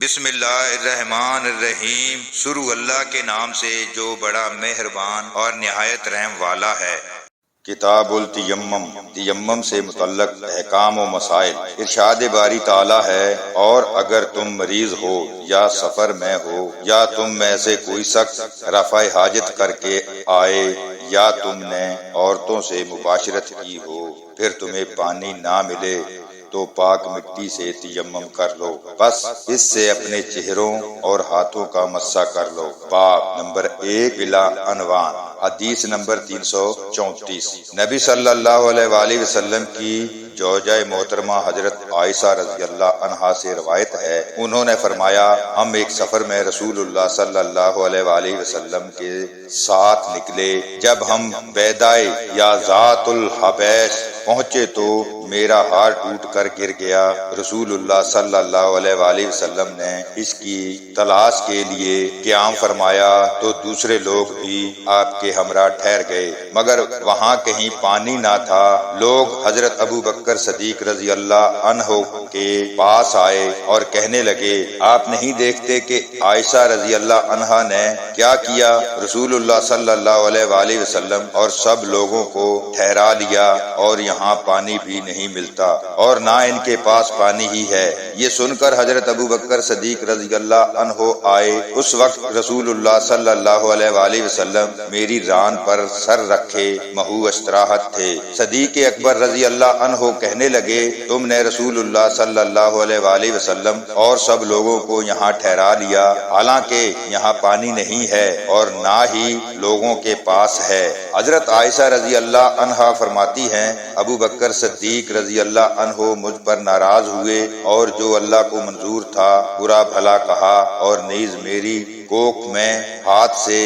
بسم اللہ الرحمن الرحیم، شروع اللہ کے نام سے جو بڑا مہربان اور نہایت رحم والا ہے۔ کتاب التیمم، تیمم سے متعلق احکام و مسائل۔ ارشاد باری تعالیٰ ہے، اور اگر تم مریض ہو یا سفر میں ہو یا تم میں سے کوئی شخص رفع حاجت کر کے آئے یا تم نے عورتوں سے مباشرت کی ہو پھر تمہیں پانی نہ ملے تو پاک مٹی سے تیمم کر لو، بس اس سے اپنے چہروں اور ہاتھوں کا مسح کر لو۔ باب نمبر 1 بلا عنوان، حدیث نمبر 334۔ نبی صلی اللہ علیہ وآلہ وسلم کی زوجہ محترمہ حضرت عائشہ رضی اللہ عنہا سے روایت ہے، انہوں نے فرمایا، ہم ایک سفر میں رسول اللہ صلی اللہ علیہ وآلہ وسلم کے ساتھ نکلے۔ جب ہم بیدائے یا ذات الحبیش پہنچے تو میرا ہار ٹوٹ کر گر گیا۔ رسول اللہ صلی اللہ علیہ وآلہ وسلم نے اس کی تلاش کے لیے قیام فرمایا تو دوسرے لوگ بھی آپ کے ہمراہ ٹھہر گئے، مگر وہاں کہیں پانی نہ تھا۔ لوگ حضرت ابو بکر صدیق رضی اللہ عنہ کے پاس آئے اور کہنے لگے، آپ نہیں دیکھتے کہ عائشہ رضی اللہ عنہا نے کیا کیا؟ رسول اللہ صلی اللہ علیہ وآلہ وسلم اور سب لوگوں کو ٹھہرا لیا، اور یہاں پانی بھی نہیں ملتا اور نہ ان کے پاس پانی ہی ہے۔ یہ سن کر حضرت ابو بکر صدیق رضی اللہ عنہ آئے۔ اس وقت رسول اللہ صلی اللہ علیہ وآلہ وسلم میری ران پر سر رکھے محو استراحت تھے۔ صدیق اکبر رضی اللہ عنہ کہنے لگے، تم نے رسول اللہ صلی اللہ علیہ وآلہ وسلم اور سب لوگوں کو یہاں ٹھہرا لیا، حالانکہ یہاں پانی نہیں ہے اور نہ ہی لوگوں کے پاس ہے۔ حضرت عائشہ رضی اللہ عنہا فرماتی ہیں، ابو بکر صدیق رضی اللہ عنہ مجھ پر ناراض ہوئے اور جو اللہ کو منظور تھا برا بھلا کہا، اور نیز میری کوکھ میں ہاتھ سے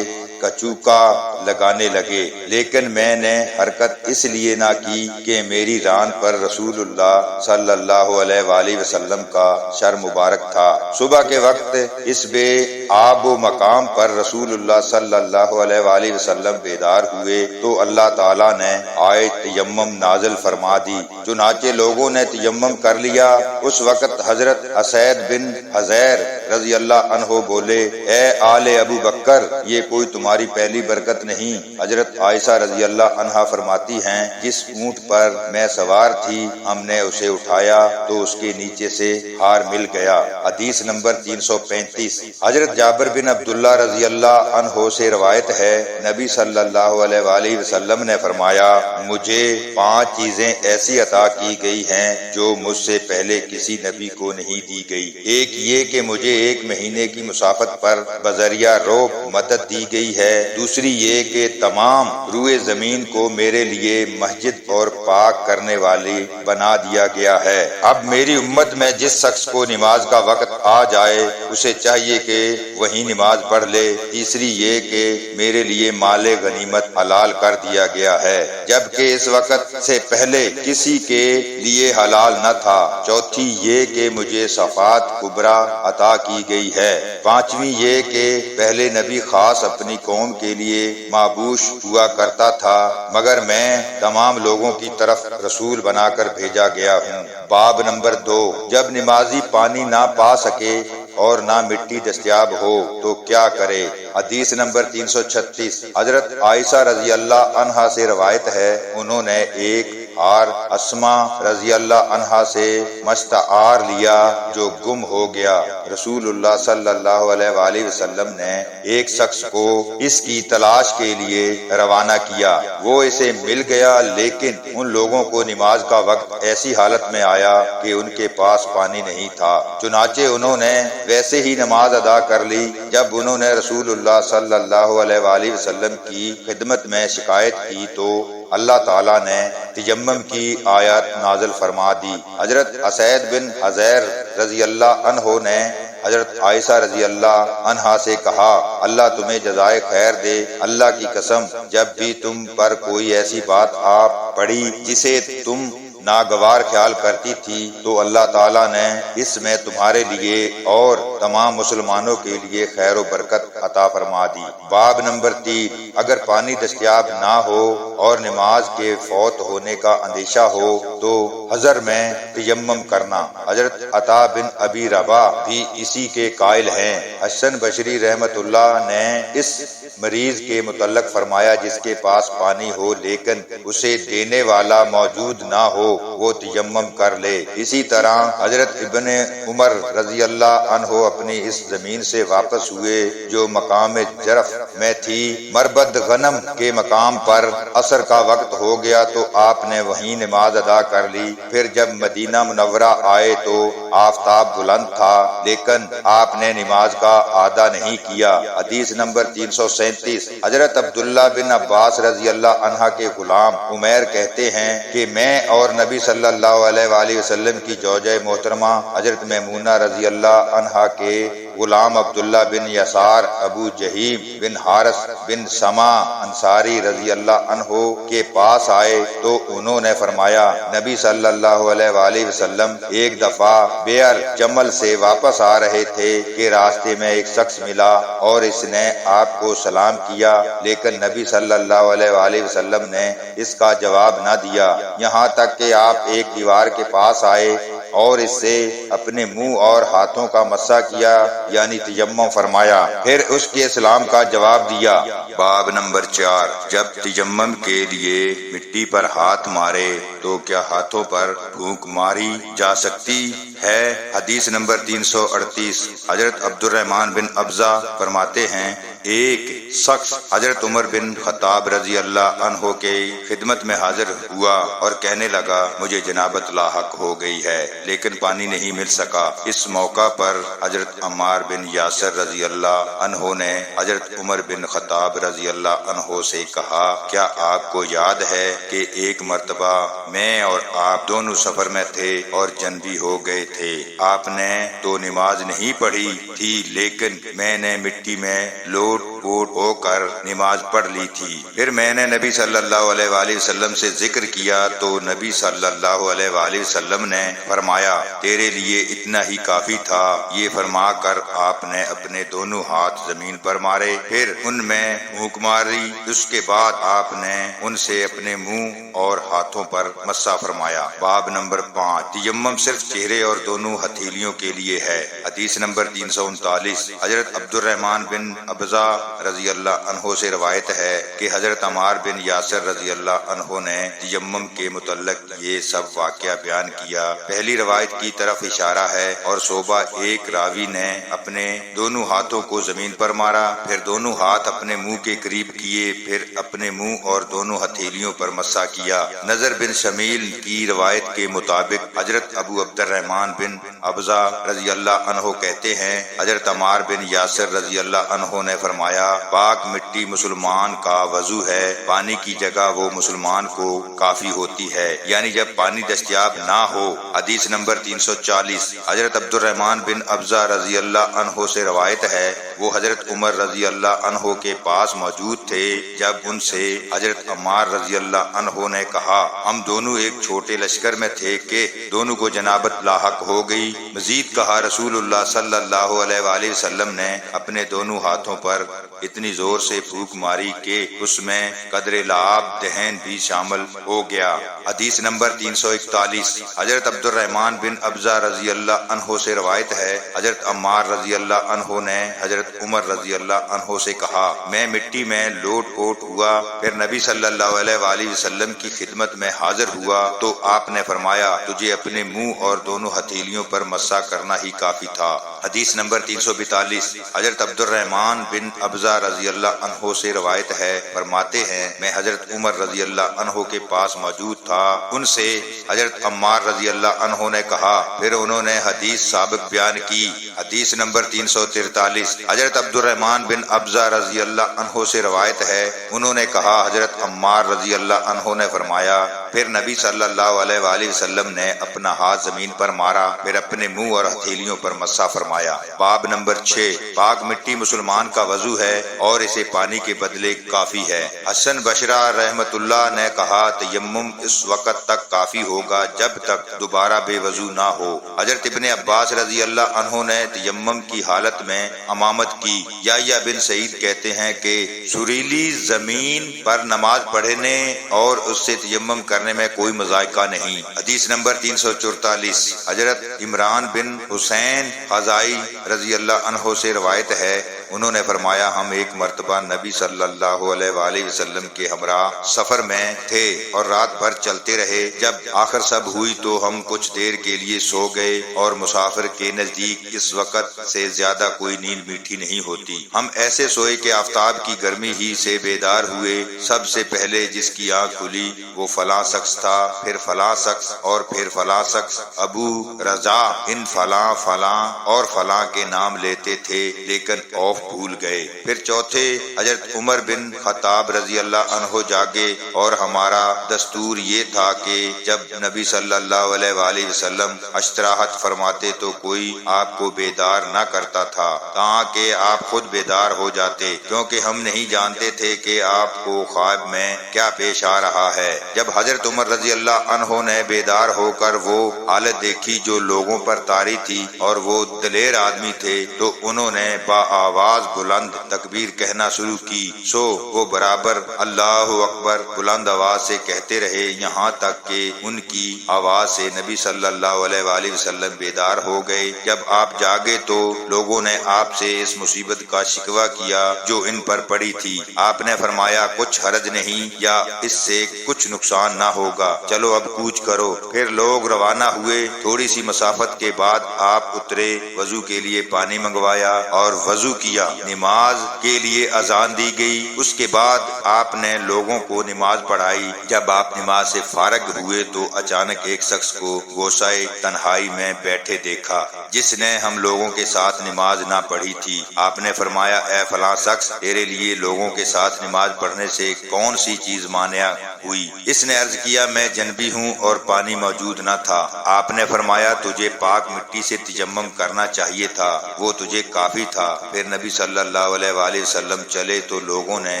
کچوکا لگانے لگے، لیکن میں نے حرکت اس لیے نہ کی کہ میری ران پر رسول اللہ صلی اللہ علیہ وآلہ وسلم کا سر مبارک تھا۔ صبح کے وقت اس بے آب و مقام پر رسول اللہ صلی اللہ علیہ وآلہ وسلم بیدار ہوئے تو اللہ تعالیٰ نے آیت تیمم نازل فرما دی، چنانچہ لوگوں نے تیمم کر لیا۔ اس وقت حضرت اسید بن حضیر رضی اللہ عنہ بولے، اے آل ابو بکر، یہ کوئی تمہاری پہلی برکت نہیں۔ حضرت عائشہ رضی اللہ عنہا فرماتی ہیں، جس اونٹ پر میں سوار تھی ہم نے اسے اٹھایا تو اس کے نیچے سے ہار مل گیا۔ حدیث نمبر 335۔ حضرت جابر بن عبداللہ رضی اللہ عنہ سے روایت ہے، نبی صلی اللہ علیہ وآلہ وسلم نے فرمایا، مجھے 5 چیزیں ایسی عطا کی گئی ہیں جو مجھ سے پہلے کسی نبی کو نہیں دی گئی۔ ایک یہ کہ مجھے 1 مہینے کی مسافت پر بذریعہ روح مدد دی گئی ہے، دوسری یہ کہ تمام روئے زمین کو میرے لیے مسجد اور پاک کرنے والی بنا دیا گیا ہے۔ اب میری امت میں جس شخص کو نماز کا وقت آ جائے اسے چاہیے کہ وہی نماز پڑھ لے۔ تیسری یہ کہ میرے لیے مال غنیمت حلال کر دیا گیا ہے، جبکہ اس وقت سے پہلے کسی کے لیے حلال نہ تھا۔ چوتھی یہ کہ مجھے صفات کبریٰ عطا کی گئی ہے۔ پانچویں یہ کہ پہلے نبی خاص اپنی قوم کے لیے معبوش ہوا کرتا تھا، مگر میں تمام لوگوں کی طرف رسول بنا کر بھیجا گیا ہوں۔ باب نمبر 2، جب نمازی پانی نہ پا سکے اور نہ مٹی دستیاب ہو تو کیا کرے؟ حدیث نمبر 336۔ حضرت عائشہ رضی اللہ عنہا سے روایت ہے، انہوں نے ایک ہار اسما رضی اللہ عنہا سے مستعار لیا جو گم ہو گیا۔ رسول اللہ صلی اللہ علیہ وآلہ وسلم نے ایک شخص کو اس کی تلاش کے لیے روانہ کیا، وہ اسے مل گیا، لیکن ان لوگوں کو نماز کا وقت ایسی حالت میں آیا کہ ان کے پاس پانی نہیں تھا، چنانچہ انہوں نے ویسے ہی نماز ادا کر لی۔ جب انہوں نے رسول اللہ صلی اللہ علیہ وآلہ وسلم کی خدمت میں شکایت کی تو اللہ تعالیٰ نے تیمم کی آیات نازل فرما دی۔ حضرت اسید بن حضیر رضی اللہ عنہ نے حضرت عائشہ رضی اللہ عنہا سے کہا، اللہ تمہیں جزائے خیر دے، اللہ کی قسم جب بھی تم پر کوئی ایسی بات آ پڑی جسے تم ناگوار خیال کرتی تھی تو اللہ تعالیٰ نے اس میں تمہارے لیے اور تمام مسلمانوں کے لیے خیر و برکت عطا فرما دی۔ باب نمبر 3، اگر پانی دستیاب نہ ہو اور نماز کے فوت ہونے کا اندیشہ ہو تو حضر میں تیمم کرنا۔ حضرت عطا بن ابی رباح بھی اسی کے قائل ہیں۔ حسن بصری رحمت اللہ نے اس مریض کے متعلق فرمایا جس کے پاس پانی ہو لیکن اسے دینے والا موجود نہ ہو وہ تیمم کر لے۔ اسی طرح حضرت ابن عمر رضی اللہ عنہ اپنی اس زمین سے واپس ہوئے جو مقام جرف میں تھی۔ مربد غنم کے مقام پر عصر کا وقت ہو گیا تو آپ نے وہیں نماز ادا کر لی۔ پھر جب مدینہ منورہ آئے تو آفتاب بلند تھا لیکن آپ نے نماز کا ادا نہیں کیا۔ حدیث نمبر 337، حضرت عبداللہ بن عباس رضی اللہ عنہ کے غلام عمیر کہتے ہیں کہ میں اور نبی صلی اللہ علیہ وآلہ وسلم کی زوجہ محترمہ حضرت میمونہ رضی اللہ عنہا کے غلام عبداللہ بن یسار ابو جہیم بن حارث بن سما انصاری رضی اللہ عنہ کے پاس آئے تو انہوں نے فرمایا نبی صلی اللہ علیہ وآلہ وسلم ایک دفعہ بئر جمل سے واپس آ رہے تھے کہ راستے میں ایک شخص ملا اور اس نے آپ کو سلام کیا لیکن نبی صلی اللہ علیہ وآلہ وسلم نے اس کا جواب نہ دیا، یہاں تک کہ آپ ایک دیوار کے پاس آئے اور اس سے اپنے منہ اور ہاتھوں کا مسح کیا یعنی تیمم فرمایا، پھر اس کے سلام کا جواب دیا۔ باب نمبر 4، جب تیمم کے لیے مٹی پر ہاتھ مارے تو کیا ہاتھوں پر پھونک ماری جا سکتی ہے؟ حدیث نمبر 338، حضرت عبد الرحمن بن ابزہ فرماتے ہیں ایک شخص حضرت عمر بن خطاب رضی اللہ عنہ کے خدمت میں حاضر ہوا اور کہنے لگا مجھے جنابت لاحق ہو گئی ہے لیکن پانی نہیں مل سکا۔ اس موقع پر حضرت عمار بن یاسر رضی اللہ عنہ نے حضرت عمر بن خطاب رضی اللہ عنہ سے کہا کیا آپ کو یاد ہے کہ ایک مرتبہ میں اور آپ دونوں سفر میں تھے اور جنبی ہو گئے تھے، آپ نے تو نماز نہیں پڑھی تھی لیکن میں نے مٹی میں لوٹ پوٹ ہو کر نماز پڑھ لی تھی، پھر میں نے نبی صلی اللہ علیہ وآلہ وسلم سے ذکر کیا تو نبی صلی اللہ علیہ وآلہ وسلم نے فرمایا تیرے لیے اتنا ہی کافی تھا، یہ فرما کر آپ نے اپنے دونوں ہاتھ زمین پر مارے پھر ان میں پھونک ماری، اس کے بعد آپ نے ان سے اپنے منہ اور ہاتھوں پر مسح فرمایا۔ باب نمبر 5، تیمم صرف چہرے اور دونوں ہتھیلیوں کے لیے ہے۔ حدیث نمبر 339، حضرت عبد الرحمن بن ابزہ رضی اللہ عنہ سے روایت ہے کہ حضرت عمار بن یاسر رضی اللہ عنہ نے تیمم کے متعلق یہ سب واقعہ بیان کیا۔ پہلی روایت کی طرف اشارہ ہے اور صوبہ ایک راوی نے اپنے دونوں ہاتھوں کو زمین پر مارا، پھر دونوں ہاتھ اپنے منہ کے قریب کیے، پھر اپنے منہ اور دونوں ہتھیلیوں پر مسح کیا۔ نظر بن شمیل کی روایت کے مطابق حضرت ابو عبد الرحمن بن ابزہ رضی اللہ عنہ کہتے ہیں حضرت عمار بن یاسر رضی اللہ عنہ نے فرمایا پاک مٹی مسلمان کا وضو ہے، پانی کی جگہ وہ مسلمان کو کافی ہوتی ہے، یعنی جب پانی دستیاب نہ ہو۔ حدیث نمبر 340، حضرت عبد الرحمن بن ابزہ رضی اللہ عنہ سے روایت ہے وہ حضرت عمر رضی اللہ عنہ کے پاس موجود تھے جب ان سے حضرت عمار رضی اللہ عنہ نے کہا ہم دونوں ایک چھوٹے لشکر میں تھے کہ دونوں کو جنابت لاحق ہو گئی۔ مزید کہا رسول اللہ صلی اللہ علیہ وآلہ وسلم نے اپنے دونوں ہاتھوں پر اتنی زور سے پھونک ماری کہ اس میں قدر لعاب دہن بھی شامل ہو گیا۔ حدیث نمبر 341، حضرت عبد الرحمن بن ابزہ رضی اللہ عنہ سے روایت ہے حضرت عمار رضی اللہ عنہ نے حضرت عمر رضی اللہ عنہ سے کہا میں مٹی میں لوٹ پوٹ ہوا، پھر نبی صلی اللہ علیہ وآلہ وسلم کی خدمت میں حاضر ہوا تو آپ نے فرمایا تجھے اپنے منہ اور دونوں ہتھیلیوں پر مسح کرنا ہی کافی تھا۔ حدیث نمبر 342، حضرت عبد الرحمن بن ابزہ رضی اللہ عنہ سے روایت ہے فرماتے ہیں میں حضرت عمر رضی اللہ عنہ کے پاس موجود تھا، ان سے حضرت عمار رضی اللہ عنہ نے کہا، پھر انہوں نے حدیث سابق بیان کی۔ حدیث نمبر 343، حضرت عبد الرحمن بن ابزہ رضی اللہ عنہ سے روایت ہے انہوں نے کہا حضرت عمار رضی اللہ عنہ نے فرمایا پھر نبی صلی اللہ علیہ وآلہ وسلم نے اپنا ہاتھ زمین پر مارا، پھر اپنے منہ اور ہتھیلیوں پر مسح فرمایا۔ باب نمبر 6، پاک مٹی مسلمان کا وضو ہے، اور اسے پانی کے بدلے کافی ہے۔ حسن بصری رحمت اللہ نے کہا تیمم اس وقت تک کافی ہوگا جب تک دوبارہ بے وضو نہ ہو۔ حضرت ابن عباس رضی اللہ عنہ نے تیمم کی حالت میں امامت کی۔ یحییٰ بن سعید کہتے ہیں کہ سریلی زمین پر نماز پڑھنے اور اس سے تیمم کرنے میں کوئی مذائقہ نہیں۔ حدیث نمبر 344 حضرت عمران بن حسین خزائی رضی اللہ عنہ سے روایت ہے، انہوں نے فرمایا ہم ایک مرتبہ نبی صلی اللہ علیہ وآلہ وسلم کے ہمراہ سفر میں تھے اور رات بھر چلتے رہے۔ جب آخر سب ہوئی تو ہم کچھ دیر کے لیے سو گئے، اور مسافر کے نزدیک اس وقت سے زیادہ کوئی نیند میٹھی نہیں ہوتی۔ ہم ایسے سوئے کہ آفتاب کی گرمی ہی سے بیدار ہوئے۔ سب سے پہلے جس کی آنکھ کھلی وہ فلاں شخص تھا، پھر فلاں شخص اور پھر فلاں شخص۔ ابو رضا ان فلاں فلاں اور فلاں کے نام لیتے تھے لیکن اوف بھول گئے۔ پھر چوتھے حضرت عمر بن خطاب رضی اللہ عنہ جاگے، اور ہمارا دستور یہ تھا کہ جب نبی صلی اللہ علیہ وآلہ وسلم استراحت فرماتے تو کوئی آپ کو بیدار نہ کرتا تھا تاکہ آپ خود بیدار ہو جاتے، کیونکہ ہم نہیں جانتے تھے کہ آپ کو خواب میں کیا پیش آ رہا ہے۔ جب حضرت عمر رضی اللہ عنہ نے بیدار ہو کر وہ حالت دیکھی جو لوگوں پر طاری تھی اور وہ دلیر آدمی تھے تو انہوں نے با آواز بلند تکبیر کہنا شروع کی۔ سو وہ برابر اللہ اکبر بلند آواز سے کہتے رہے یہاں تک کہ ان کی آواز سے نبی صلی اللہ علیہ وآلہ وسلم بیدار ہو گئے۔ جب آپ جاگے تو لوگوں نے آپ سے اس مصیبت کا شکوہ کیا جو ان پر پڑی تھی۔ آپ نے فرمایا کچھ حرج نہیں، یا اس سے کچھ نقصان نہ ہوگا، چلو اب کوچ کرو۔ پھر لوگ روانہ ہوئے۔ تھوڑی سی مسافت کے بعد آپ اترے، وضو کے لیے پانی منگوایا اور وضو کیا۔ نماز کے لیے اذان دی گئی۔ اس کے بعد آپ نے لوگوں کو نماز پڑھائی۔ جب آپ نماز سے فارغ ہوئے تو اچانک ایک شخص کو گوشائے تنہائی میں بیٹھے دیکھا جس نے ہم لوگوں کے ساتھ نماز نہ پڑھی تھی۔ آپ نے فرمایا اے فلاں شخص، تیرے لیے لوگوں کے ساتھ نماز پڑھنے سے کون سی چیز مانع ہوئی؟ اس نے عرض کیا میں جنبی ہوں اور پانی موجود نہ تھا۔ آپ نے فرمایا تجھے پاک مٹی سے تیمم کرنا چاہیے تھا، وہ تجھے کافی تھا۔ پھر نبی صلی اللہ علیہ وآلہ وسلم چلے تو لوگوں نے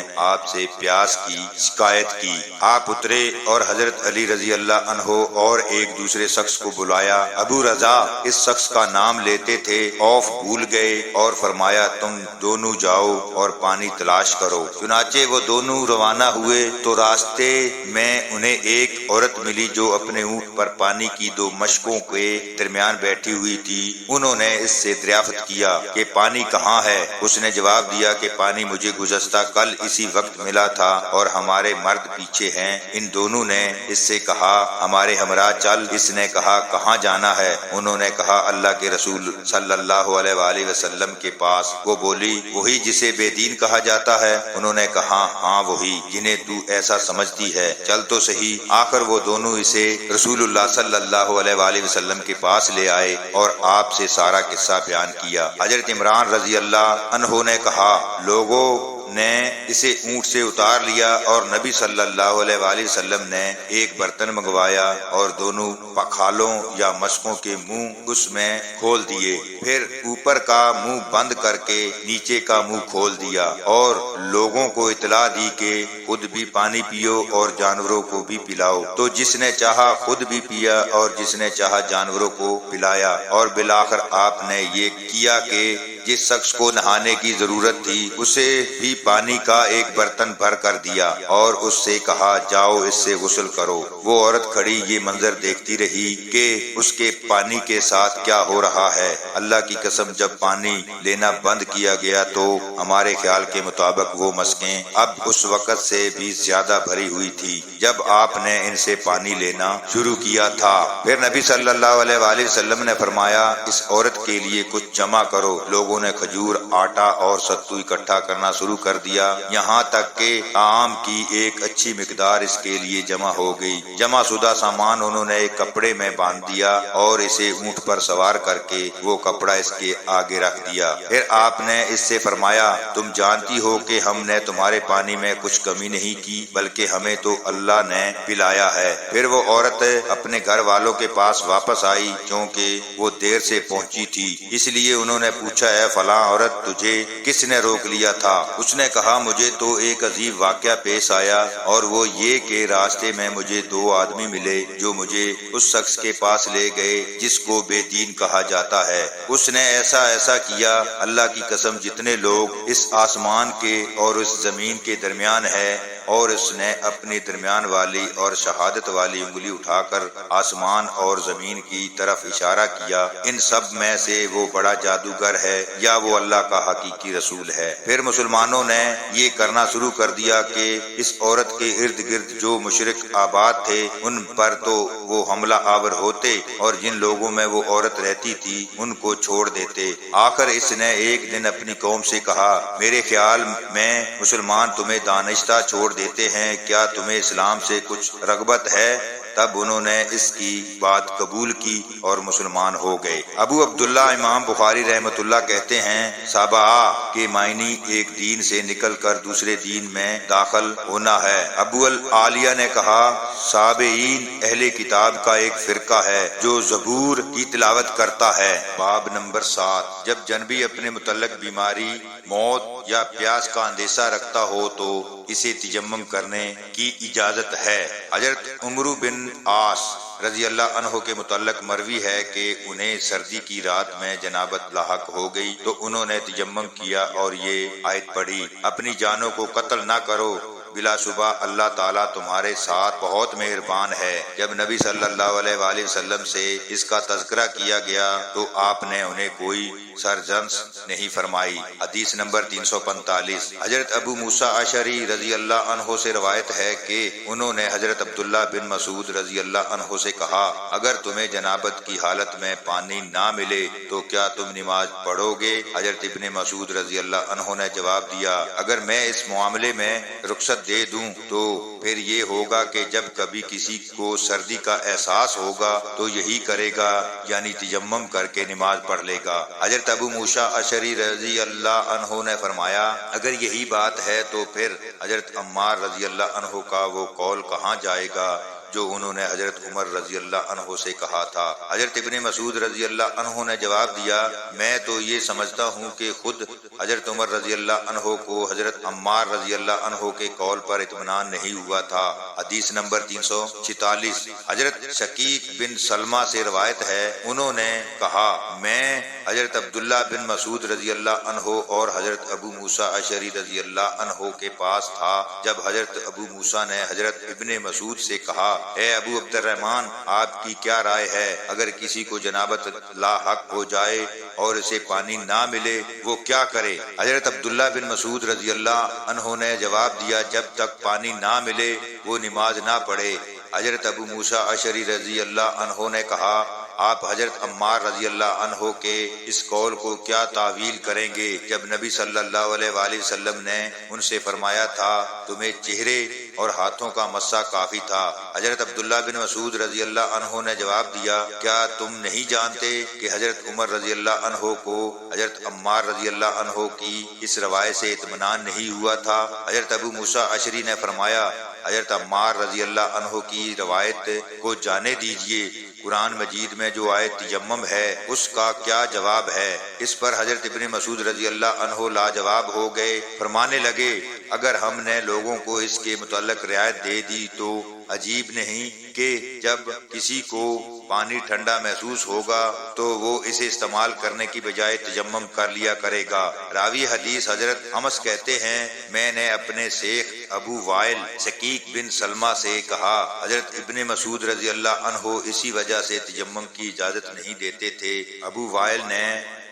آپ سے پیاس کی شکایت کی۔ آپ اترے اور حضرت علی رضی اللہ عنہ اور ایک دوسرے شخص کو بلایا۔ ابو رضا اس شخص کا نام لیتے تھے، اوف بھول گئے اور فرمایا تم دونوں جاؤ اور پانی تلاش کرو۔ چنانچہ وہ دونوں روانہ ہوئے تو راستے میں انہیں ایک عورت ملی جو اپنے اونٹ پر پانی کی دو مشکوں کے درمیان بیٹھی ہوئی تھی۔ انہوں نے اس سے دریافت کیا کہ پانی کہاں ہے؟ اس نے جواب دیا کہ پانی مجھے گزشتہ کل اسی وقت ملا تھا اور ہمارے مرد پیچھے ہیں۔ ان دونوں نے اس سے کہا ہمارے ہمراہ چل۔ اس نے کہا کہاں جانا ہے؟ انہوں نے کہا اللہ کے رسول صلی اللہ علیہ وآلہ وسلم کے پاس۔ وہ بولی وہی جسے بے دین کہا جاتا ہے؟ انہوں نے کہا ہاں وہی جنہیں تو ایسا سمجھتی ہے، چل تو صحیح۔ آخر وہ دونوں اسے رسول اللہ صلی اللہ علیہ وآلہ وسلم کے پاس لے آئے اور آپ سے سارا قصہ بیان کیا۔ حضرت عمران رضی اللہ عنہ نے کہا لوگوں نے اسے اونٹ سے اتار لیا اور نبی صلی اللہ علیہ وآلہ وسلم نے ایک برتن منگوایا اور دونوں پکھالوں یا مشکوں کے منہ اس میں کھول دیے، پھر اوپر کا منہ بند کر کے نیچے کا منہ کھول دیا اور لوگوں کو اطلاع دی کہ خود بھی پانی پیو اور جانوروں کو بھی پلاؤ۔ تو جس نے چاہا خود بھی پیا اور جس نے چاہا جانوروں کو پلایا، اور بالآخر آپ نے یہ کیا کہ جس شخص کو نہانے کی ضرورت تھی اسے بھی پانی کا ایک برتن بھر کر دیا اور اس سے کہا جاؤ اس سے غسل کرو۔ وہ عورت کھڑی یہ منظر دیکھتی رہی کہ اس کے پانی کے ساتھ کیا ہو رہا ہے۔ اللہ کی قسم جب پانی لینا بند کیا گیا تو ہمارے خیال کے مطابق وہ مشکیں اب اس وقت سے بھی زیادہ بھری ہوئی تھی جب آپ نے ان سے پانی لینا شروع کیا تھا۔ پھر نبی صلی اللہ علیہ وآلہ وسلم نے فرمایا اس عورت کے لیے کچھ جمع کرو۔ لوگوں نے کھجور، آٹا اور ستو اکٹھا کرنا شروع کر دیا، یہاں تک کہ طعام کی ایک اچھی مقدار اس کے لیے جمع ہو گئی۔ جمع شدہ سامان انہوں نے ایک کپڑے میں باندھ دیا اور اسے اونٹ پر سوار کر کے وہ کپڑا اس کے آگے رکھ دیا۔ پھر آپ نے اس سے فرمایا تم جانتی ہو کہ ہم نے تمہارے پانی میں کچھ کمی نہیں کی بلکہ ہمیں تو اللہ نے پلایا ہے۔ پھر وہ عورت اپنے گھر والوں کے پاس واپس آئی، چونکہ وہ دیر سے پہنچی تھی، اس لیے انہوں نے پوچھا ہے فلاں عورت تجھے کس نے روک لیا تھا؟ اس نے کہا مجھے تو ایک عجیب واقعہ پیش آیا اور وہ یہ کہ راستے میں مجھے دو آدمی ملے جو مجھے اس شخص کے پاس لے گئے جس کو بے دین کہا جاتا ہے۔ اس نے ایسا کیا، اللہ کی قسم جتنے لوگ اس آسمان کے اور اس زمین کے درمیان ہے، اور اس نے اپنی درمیان والی اور شہادت والی انگلی اٹھا کر آسمان اور زمین کی طرف اشارہ کیا، ان سب میں سے وہ بڑا جادوگر ہے یا وہ اللہ کا حقیقی رسول ہے۔ پھر مسلمانوں نے یہ کرنا شروع کر دیا کہ اس عورت کے ارد گرد جو مشرک آباد تھے ان پر تو وہ حملہ آور ہوتے اور جن لوگوں میں وہ عورت رہتی تھی ان کو چھوڑ دیتے۔ آخر اس نے ایک دن اپنی قوم سے کہا میرے خیال میں مسلمان تمہیں دانشتہ چھوڑ دیتے ہیں، کیا تمہیں اسلام سے کچھ رغبت ہے؟ تب انہوں نے اس کی بات قبول کی اور مسلمان ہو گئے۔ ابو عبداللہ امام بخاری رحمۃ اللہ کہتے ہیں سابعہ کے معنی ایک دین سے نکل کر دوسرے دین میں داخل ہونا ہے۔ ابو العالیہ نے کہا سابعین اہل کتاب کا ایک فرقہ ہے جو زبور کی تلاوت کرتا ہے۔ باب نمبر 7۔ جب جنبی اپنے متعلق بیماری، موت یا پیاس کا اندیشہ رکھتا ہو تو اسے تیمم کرنے کی اجازت ہے۔ حضرت عمرو بن عاص رضی اللہ عنہ کے متعلق مروی ہے کہ انہیں سردی کی رات میں جنابت لاحق ہو گئی تو انہوں نے تیمم کیا اور یہ آیت پڑھی اپنی جانوں کو قتل نہ کرو، بلا شبہ اللہ تعالیٰ تمہارے ساتھ بہت مہربان ہے۔ جب نبی صلی اللہ علیہ وآلہ وسلم سے اس کا تذکرہ کیا گیا تو آپ نے انہیں کوئی سرزنش نہیں فرمائی۔ حدیث نمبر 345۔ حضرت ابو موسیٰ اشعری رضی اللہ عنہ سے روایت ہے کہ انہوں نے حضرت عبداللہ بن مسعود رضی اللہ عنہ سے کہا اگر تمہیں جنابت کی حالت میں پانی نہ ملے تو کیا تم نماز پڑھو گے؟ حضرت ابن مسعود رضی اللہ عنہ نے جواب دیا اگر میں اس معاملے میں رخصت دے دوں تو پھر یہ ہوگا کہ جب کبھی کسی کو سردی کا احساس ہوگا تو یہی کرے گا، یعنی تیمم کر کے نماز پڑھ لے گا۔ حضرت ابو موسیٰ اشعری رضی اللہ عنہ نے فرمایا اگر یہی بات ہے تو پھر حضرت عمار رضی اللہ عنہ کا وہ قول کہاں جائے گا جو انہوں نے حضرت عمر رضی اللہ عنہ سے کہا تھا۔ حضرت ابن مسعود رضی اللہ عنہ نے جواب دیا میں تو یہ سمجھتا ہوں کہ خود حضرت عمر رضی اللہ عنہ کو حضرت عمار رضی اللہ عنہ کے قول پر اطمینان نہیں ہوا تھا۔ حدیث نمبر 346۔ حضرت شقیق بن سلمہ سے روایت ہے انہوں نے کہا میں حضرت عبداللہ بن مسعود رضی اللہ عنہ اور حضرت ابو موسیٰ اشعری رضی اللہ عنہ کے پاس تھا جب حضرت ابو موسیٰ نے حضرت ابن مسعود سے کہا اے ابو عبد الرحمن آپ کی کیا رائے ہے اگر کسی کو جنابت لاحق ہو جائے اور اسے پانی نہ ملے وہ کیا کرے؟ حضرت عبداللہ بن مسعود رضی اللہ عنہ نے جواب دیا جب تک پانی نہ ملے وہ نماز نہ پڑھے۔ حضرت ابو موسیٰ اشعری رضی اللہ عنہ نے کہا آپ حضرت عمار رضی اللہ عنہ کے اس قول کو کیا تعویل کریں گے جب نبی صلی اللہ علیہ وآلہ وسلم نے ان سے فرمایا تھا تمہیں چہرے اور ہاتھوں کا مسح کافی تھا۔ حضرت عبداللہ بن مسعود رضی اللہ عنہ نے جواب دیا کیا تم نہیں جانتے کہ حضرت عمر رضی اللہ عنہ کو حضرت عمار رضی اللہ عنہ کی اس روایت سے اطمینان نہیں ہوا تھا؟ حضرت ابو موسیٰ اشعری نے فرمایا حضرت عمار رضی اللہ عنہ کی روایت کو جانے دیجئے، قرآن مجید میں جو آیت تیمم ہے اس کا کیا جواب ہے؟ اس پر حضرت ابن مسعود رضی اللہ عنہ لاجواب ہو گئے، فرمانے لگے اگر ہم نے لوگوں کو اس کے متعلق رعایت دے دی تو عجیب نہیں کہ جب کسی کو پانی ٹھنڈا محسوس ہوگا تو وہ اسے استعمال کرنے کی بجائے تیمم کر لیا کرے گا۔ راوی حدیث حضرت حمس کہتے ہیں میں نے اپنے شیخ ابو وائل شقیق بن سلمہ سے کہا حضرت ابن مسعود رضی اللہ عنہ اسی وجہ سے تیمم کی اجازت نہیں دیتے تھے۔ ابو وائل نے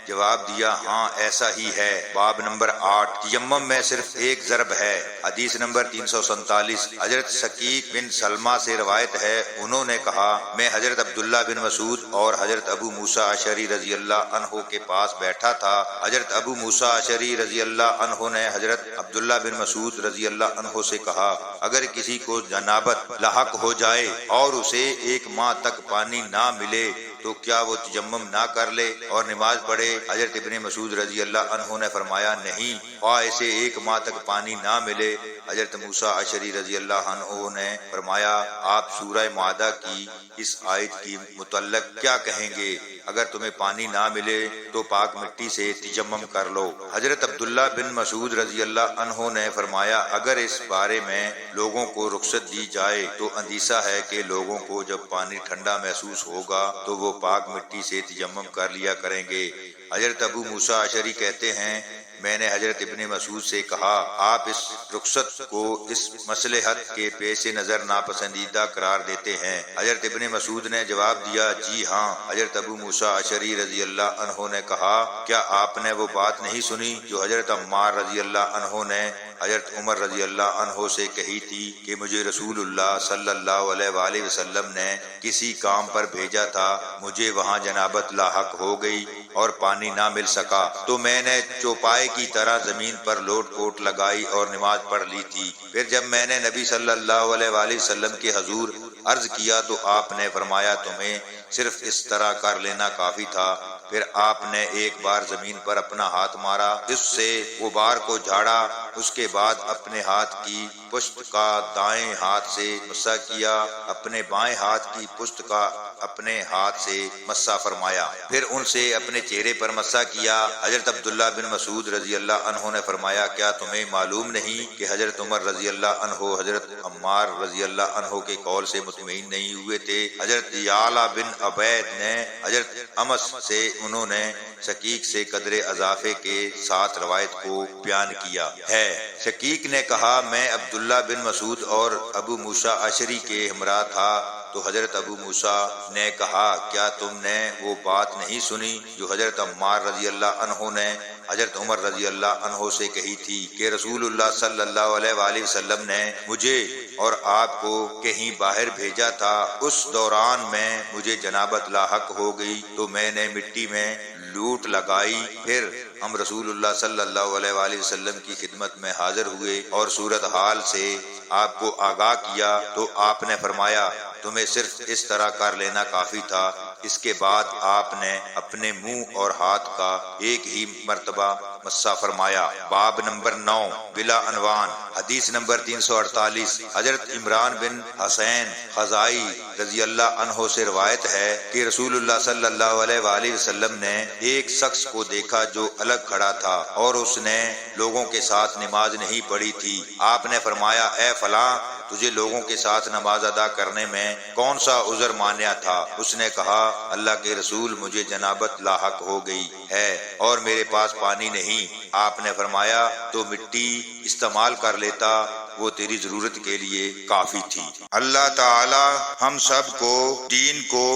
جواب دیا ہاں ایسا ہی ہے۔ باب نمبر 8 تیمم میں صرف ایک ضرب ہے۔ حدیث نمبر 347۔ حضرت شقیق بن سلمہ سے روایت ہے انہوں نے کہا میں حضرت عبداللہ بن مسعود اور حضرت ابو موسیٰ اشعری رضی اللہ عنہ کے پاس بیٹھا تھا۔ حضرت ابو موسیٰ اشعری رضی اللہ عنہ نے حضرت عبداللہ بن مسعود رضی اللہ عنہ سے کہا اگر کسی کو جنابت لاحق ہو جائے اور اسے 1 ماہ تک پانی نہ ملے تو کیا وہ تیمم نہ کر لے اور نماز پڑھے؟ حضرت ابن مسعود رضی اللہ عنہ نے فرمایا نہیں، خواہ اسے 1 ماہ تک پانی نہ ملے۔ حضرت موسیٰ اشعری رضی اللہ عنہ نے فرمایا آپ سورہ مائدہ کی اس آیت کی متعلق کیا کہیں گے؟ اگر تمہیں پانی نہ ملے تو پاک مٹی سے تیمم کر لو۔ حضرت عبداللہ بن مسعود رضی اللہ عنہ نے فرمایا اگر اس بارے میں لوگوں کو رخصت دی جائے تو اندیشہ ہے کہ لوگوں کو جب پانی ٹھنڈا محسوس ہوگا تو وہ پاک مٹی سے تیمم کر لیا کریں گے۔ حضرت ابو موسیٰ اشعری کہتے ہیں میں نے حضرت ابن مسعود سے کہا آپ اس رخصت کو اس مصلحت کے پیش نظر ناپسندیدہ قرار دیتے ہیں؟ حضرت ابن مسعود نے جواب دیا جی ہاں۔ حضرت ابو موسیٰ اشعری رضی اللہ عنہ نے کہا کیا آپ نے وہ بات نہیں سنی جو حضرت عمار رضی اللہ عنہ نے حضرت عمر رضی اللہ عنہ سے کہی تھی کہ مجھے رسول اللہ صلی اللہ علیہ وآلہ وسلم نے کسی کام پر بھیجا تھا، مجھے وہاں جنابت لاحق ہو گئی اور پانی نہ مل سکا تو میں نے چوپائے کی طرح زمین پر لوٹ پوٹ لگائی اور نماز پڑھ لی تھی۔ پھر جب میں نے نبی صلی اللہ علیہ وآلہ وسلم کے حضور عرض کیا تو آپ نے فرمایا تمہیں صرف اس طرح کر لینا کافی تھا۔ پھر آپ نے ایک بار زمین پر اپنا ہاتھ مارا، اس سے غبار کو جھاڑا، اس کے بعد اپنے ہاتھ کی پشت کا دائیں ہاتھ سے مسح کیا، اپنے بائیں ہاتھ کی پشت کا اپنے ہاتھ سے مسح فرمایا، پھر ان سے اپنے چہرے پر مسح کیا۔ حضرت عبداللہ بن مسعود رضی اللہ عنہ نے فرمایا کیا تمہیں معلوم نہیں کہ حضرت عمر رضی اللہ عنہ حضرت عمار رضی اللہ عنہ کے قول سے مطمئن نہیں ہوئے تھے؟ حضرت یعلا بن عبید نے حضرت امس سے انہوں نے شقیق سے قدر اضافے کے ساتھ روایت کو بیان کیا ہے۔ شقیق نے کہا میں عبداللہ بن مسعود اور ابو موسیٰ اشعری کے ہمراہ تھا تو حضرت ابو موسیٰ نے کہا کیا تم نے وہ بات نہیں سنی جو حضرت عمار رضی اللہ عنہ نے حضرت عمر رضی اللہ عنہ سے کہی تھی کہ رسول اللہ صلی اللہ علیہ وآلہ وسلم نے مجھے اور آپ کو کہیں باہر بھیجا تھا، اس دوران میں مجھے جنابت لاحق ہو گئی تو میں نے مٹی میں لوٹ لگائی، پھر ہم رسول اللہ صلی اللہ علیہ وآلہ وسلم کی خدمت میں حاضر ہوئے اور صورتحال سے آپ کو آگاہ کیا تو آپ نے فرمایا تمہیں صرف اس طرح کر لینا کافی تھا۔ اس کے بعد آپ نے اپنے منہ اور ہاتھ کا ایک ہی مرتبہ مسح فرمایا۔ باب نمبر 9 بلا عنوان، حدیث نمبر 348۔ حضرت عمران بن حسین خزائی رضی اللہ عنہ سے روایت ہے کہ رسول اللہ صلی اللہ علیہ وآلہ وسلم نے ایک شخص کو دیکھا جو الگ کھڑا تھا اور اس نے لوگوں کے ساتھ نماز نہیں پڑھی تھی۔ آپ نے فرمایا اے فلاں تجھے لوگوں کے ساتھ نماز ادا کرنے میں کون سا عذر مانع تھا؟ اس نے کہا اللہ کے رسول مجھے جنابت لاحق ہو گئی ہے اور میرے پاس پانی نہیں۔ آپ نے فرمایا تو مٹی استعمال کر لیتا، وہ تیری ضرورت کے لیے کافی تھی۔ اللہ تعالی ہم سب کو دین کو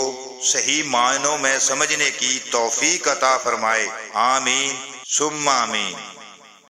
صحیح معنوں میں سمجھنے کی توفیق عطا فرمائے، آمین ثم آمین۔